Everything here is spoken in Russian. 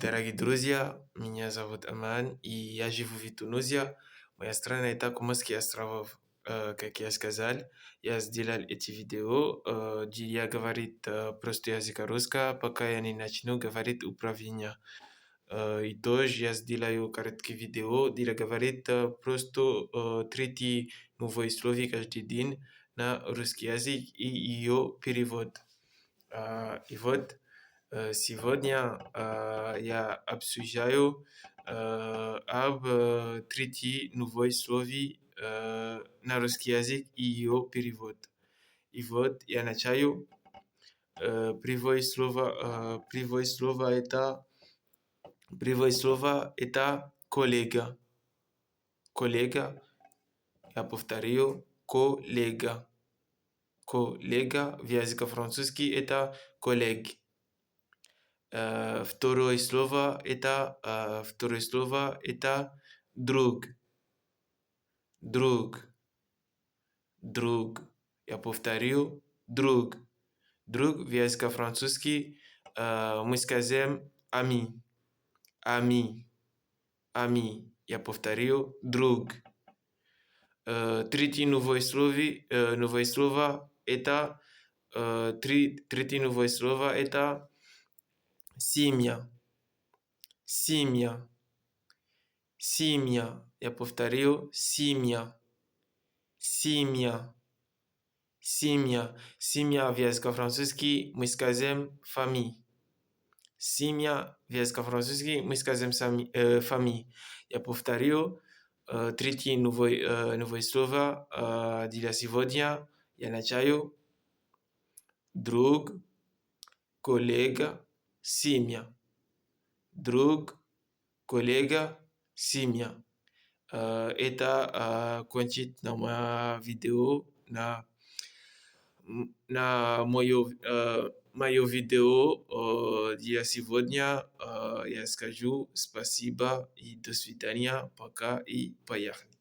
Дорогие друзья, меня зовут Аман, и я живу в Тунузии. Моя страна это Коморские острова, как я сказал. Я сделал эти видео, где я говорит просто языка русского, пока я не начну говорить управление. И тоже я сделаю короткие видео, где говорит просто третий новые слова каждый день на русский язык и ее перевод. И вот сегодня я обсуждаю об третьей новой слове на русский язык и ее перевод. И вот я начаю. Привое слово это коллега. Коллега, я повторю, коллега. Коллега в языке французский это коллег. Второе слово это друг. Друг. Друг. Я повторю, друг. Друг в языке французский мы скажем ami. Ami. Ami. Я повторю, друг. Третье новое слово это семья. Семья. Семья. Я повторю, семья. Семья. Семья. Семья в языке французский мы скажем famille. Семья в языке французский мы скажем famille. Я повторю, третье новое слово для сегодня. Я начаю. Друг, коллега, семья. Друг, коллега, семья. Это кончит на мое видео, на мое видео для сегодня. Я скажу спасибо и до свидания, пока и поехали.